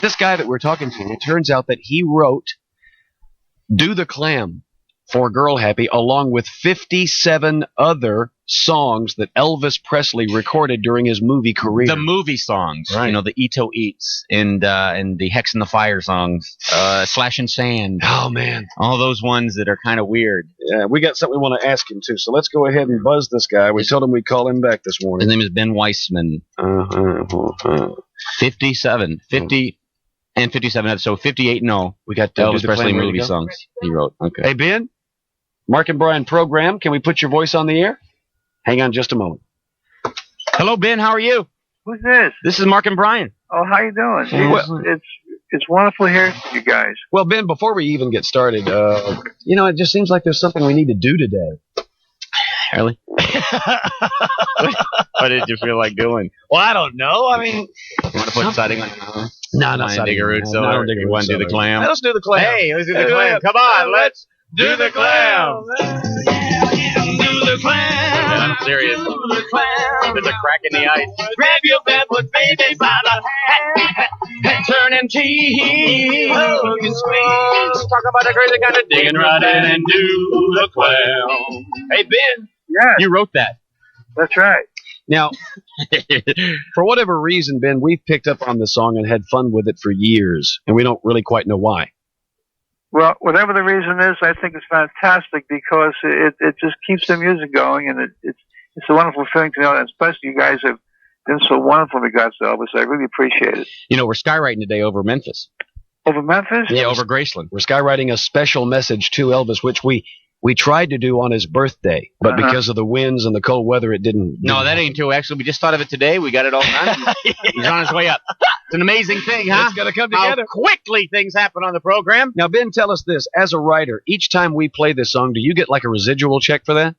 This guy that we're talking to, it turns out that he wrote Do the Clam for Girl Happy, along with 57 other songs that Elvis Presley recorded during his movie career. The movie songs, right. You know, the Ito Eats and the Hex and the Fire songs, Slash and Sand. Oh, man. All those ones that are kind of weird. Yeah, we got something we want to ask him, too. So let's go ahead and buzz this guy. We told him we'd call him back this morning. His name is Ben Weisman. 57. 50 and 57. So 58 and all. We got Elvis Presley movie songs he wrote. Okay. Hey, Ben? Mark and Brian program. Can we put your voice on the air? Hang on just a moment. Hello, Ben. How are you? Who's this? This is Mark and Brian. Oh, how you doing? It's wonderful hearing from you guys. Well, Ben, before we even get started, it just seems like there's something we need to do today. Really? What did you feel like doing? Well, I don't know. I mean, you want to put siding on your nose? No, not siding. Dig a root cellar. You want to do the clam? Let's do the clam. Hey, let's do the clam. Come on, let's do the clam. Do the clam. I'm serious. Do the clam. There's a crack in the ice. Grab your barefoot baby by the hat. Turn and tease. Oh, you squeeze. Talk about the crazy kind of digging right in and do the clam. Hey, Ben. Yeah. You wrote that. That's right. Now, for whatever reason, Ben, we've picked up on this song and had fun with it for years, and we don't really quite know why. Well, whatever the reason is, I think it's fantastic because it just keeps the music going, and it's a wonderful feeling to know, and especially you guys have been so wonderful in regards to Elvis. I really appreciate it. You know, we're skywriting today over Memphis. Over Memphis? Yeah, over Graceland. We're skywriting a special message to Elvis, which we tried to do on his birthday, but because of the winds and the cold weather, it didn't. No, that ain't true. Actually, we just thought of it today. We got it all done. He's on his way up. It's an amazing thing, huh? It's going to come together. How quickly things happen on the program. Now, Ben, tell us this. As a writer, each time we play this song, do you get like a residual check for that?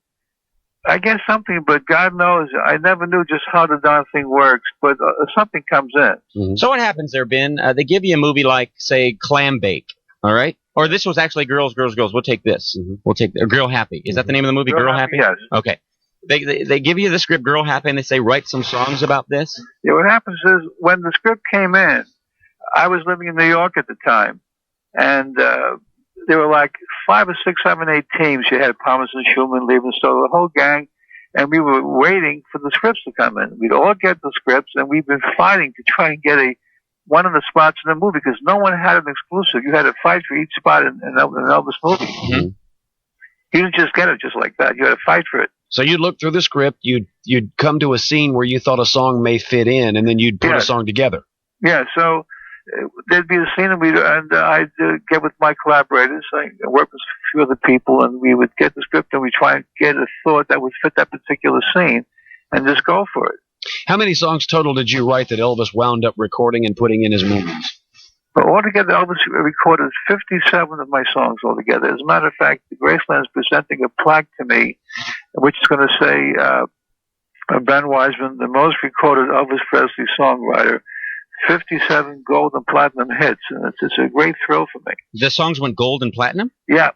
I guess something, but God knows, I never knew just how the darn thing works, but something comes in. Mm-hmm. So what happens there, Ben? They give you a movie like, say, Clam Bake, all right? Or this was actually Girls, Girls, Girls. We'll take this. Mm-hmm. We'll take Girl Happy. Is that the name of the movie, Girl Happy? Yes. Okay. They give you the script, Girl Happy, and they say, write some songs about this? Yeah, what happens is, when the script came in, I was living in New York at the time, and there were like 5 or 6, 7, 8 teams. You had Palmerston, Schumann, Lieberman, so the whole gang, and we were waiting for the scripts to come in. We'd all get the scripts, and we've been fighting to try and get one of the spots in the movie because no one had an exclusive. You had to fight for each spot in an Elvis movie. Mm-hmm. You didn't just get it just like that. You had to fight for it. So you'd look through the script, you'd come to a scene where you thought a song may fit in, and then you'd put a song together. Yeah, so there'd be a scene, and I'd get with my collaborators. I work with a few other people, and we would get the script, and we'd try and get a thought that would fit that particular scene, and just go for it. How many songs total did you write that Elvis wound up recording and putting in his movies? But altogether, Elvis recorded 57 of my songs altogether. As a matter of fact, Graceland is presenting a plaque to me, which is going to say, Ben Weisman, the most recorded Elvis Presley songwriter, 57 gold and platinum hits, and it's a great thrill for me. The songs went gold and platinum? Yeah.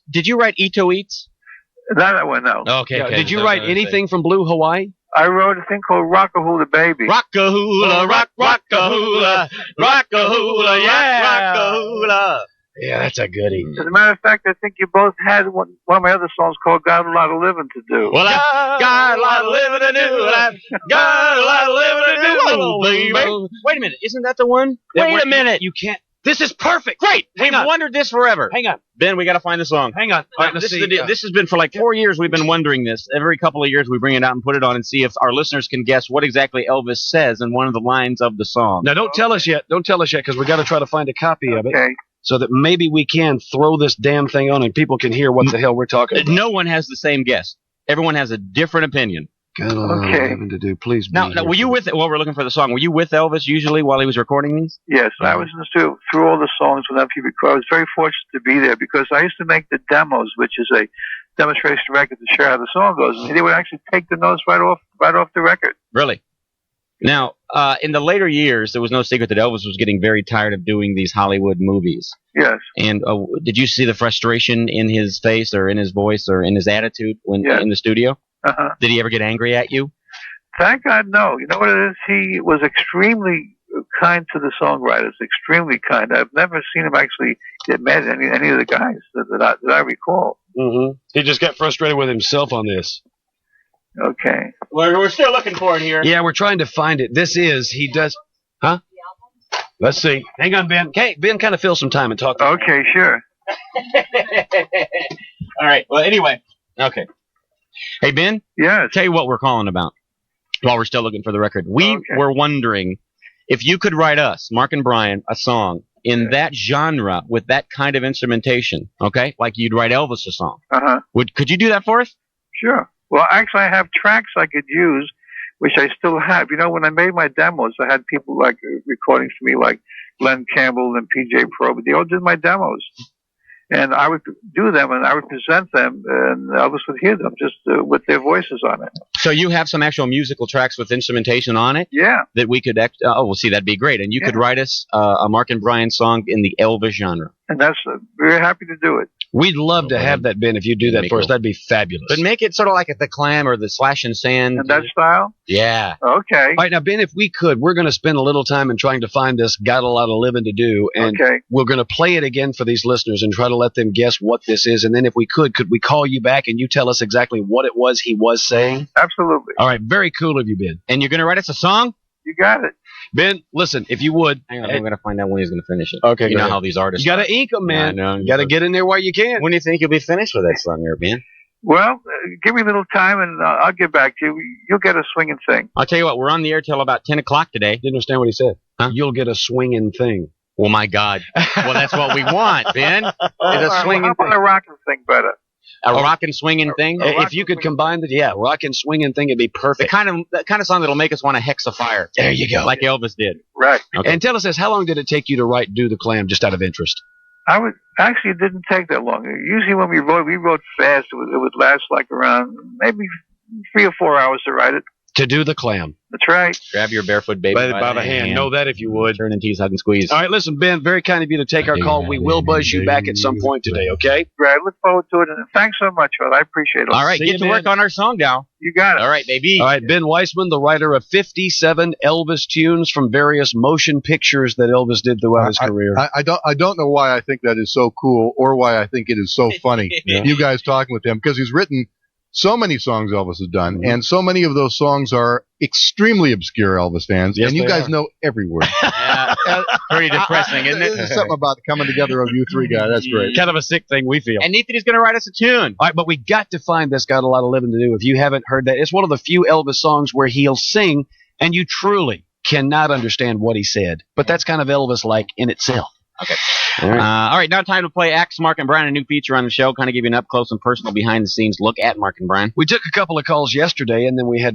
Did you write Ito Eats? That one, no. Okay. Yeah. Did you write anything from Blue Hawaii? I wrote a thing called Rockahula Baby. Rockahula, rockahula, rockahula, yeah, rockahula. Yeah, that's a goodie. As a matter of fact, I think you both had one of my other songs called Got a Lot of Living to Do. Well, I got a lot of living to do. I got a lot of living to do, baby. Wait a minute. Isn't that the one? Wait a minute. You can't. This is perfect. Great. We've wondered this forever. Hang on. Ben, we got to find the song. Hang on. All right, this has been for like 4 years. We've been wondering this. Every couple of years we bring it out and put it on and see if our listeners can guess what exactly Elvis says in one of the lines of the song. Now, don't tell us yet. Don't tell us yet because we got to try to find a copy of it. Okay. So that maybe we can throw this damn thing on and people can hear what the hell we're talking about. No one has the same guess. Everyone has a different opinion. Okay. To do. Please. Now, were you with? Well, we're looking for the song. Were you with Elvis usually while he was recording these? Yes, I was in the studio through all the songs whenever he recorded. I was very fortunate to be there because I used to make the demos, which is a demonstration record to share how the song goes, and they would actually take the notes right off the record. Really? Now, in the later years, there was no secret that Elvis was getting very tired of doing these Hollywood movies. Yes. And did you see the frustration in his face or in his voice or in his attitude when in the studio? Uh-huh. Did he ever get angry at you? Thank God, no. You know what it is? He was extremely kind to the songwriters, extremely kind. I've never seen him actually get mad at any of the guys that I recall. Mm-hmm. He just got frustrated with himself on this. Okay. We're still looking for it here. Yeah, we're trying to find it. He does. Huh? Let's see. Hang on, Ben. Okay, Ben, kind of fill some time and talk. Okay, sure. All right. Well, anyway. Okay. Hey, Ben? Yes. Tell you what we're calling about while we're still looking for the record. We were wondering if you could write us, Mark and Brian, a song in that genre with that kind of instrumentation, okay? Like you'd write Elvis a song. Uh-huh. Could you do that for us? Sure. Well, actually, I have tracks I could use, which I still have. You know, when I made my demos, I had people like recording for me, like Glenn Campbell and PJ Pro, but they all did my demos. And I would do them, and I would present them, and Elvis would hear them just with their voices on it. So you have some actual musical tracks with instrumentation on it? Yeah. That we could, well, see, that'd be great. And you could write us a Mark and Brian song in the Elvis genre. And that's very happy to do it. We'd love to have that, Ben, if you do that for us. That'd be fabulous. But make it sort of like the Clam or the Slash and Sand. And that style? Yeah. Okay. All right, now, Ben, if we could, we're going to spend a little time in trying to find this Got a Lot of Living to Do. And we're going to play it again for these listeners and try to let them guess what this is. And then if we could we call you back and you tell us exactly what it was he was saying? Absolutely. All right, very cool of you, Ben. And you're going to write us a song? You got it. Ben, listen, if you would. Hang on, I'm going to find out when he's going to finish it. Okay, you know how these artists You got to ink them, man. Yeah, you got to get in there while you can. When do you think you'll be finished with that song there, Ben? Well, give me a little time, and I'll get back to you. You'll get a swinging thing. I'll tell you what, we're on the air till about 10 o'clock today. Didn't understand what he said. Huh? You'll get a swinging thing. Well, my God. Well, that's what we want, Ben. It's a swinging how about a rocking thing better? A rockin' swinging thing? If you could combine the, rockin' swinging thing, it'd be perfect. The kind of song that'll make us want to hex a fire. There you go. Like Elvis did. Right. Okay. And tell us this, how long did it take you to write Do the Clam, just out of interest? Actually, it didn't take that long. Usually when we wrote fast. It would last like around maybe 3 or 4 hours to write it. To Do the Clam. That's right. Grab your barefoot baby by the hand. Know that if you would. Turn and tease, hug and squeeze. All right, listen, Ben, very kind of you to take our call. We will buzz you back at some point today, okay? Great. I look forward to it, and thanks so much, Phil. I appreciate it. All right, get to work on our song now. You got it. All right, baby. All right, Ben Weisman, the writer of 57 Elvis tunes from various motion pictures that Elvis did throughout his career. I don't know why I think that is so cool or why I think it is so funny. You guys talking with him, because he's written so many songs Elvis has done, and so many of those songs are extremely obscure Elvis fans, and you guys know every word. Yeah, pretty depressing, isn't it? There's something about the coming together of you three guys. That's great. Kind of a sick thing, we feel. And Nathan is going to write us a tune. All right, but we got to find this Got a Lot of Living to Do. If you haven't heard that, it's one of the few Elvis songs where he'll sing, and you truly cannot understand what he said. But that's kind of Elvis-like in itself. Okay. All right, now time to play Axe Mark and Brian, a new feature on the show, kind of give you an up-close and personal behind-the-scenes look at Mark and Brian. We took a couple of calls yesterday, and then we had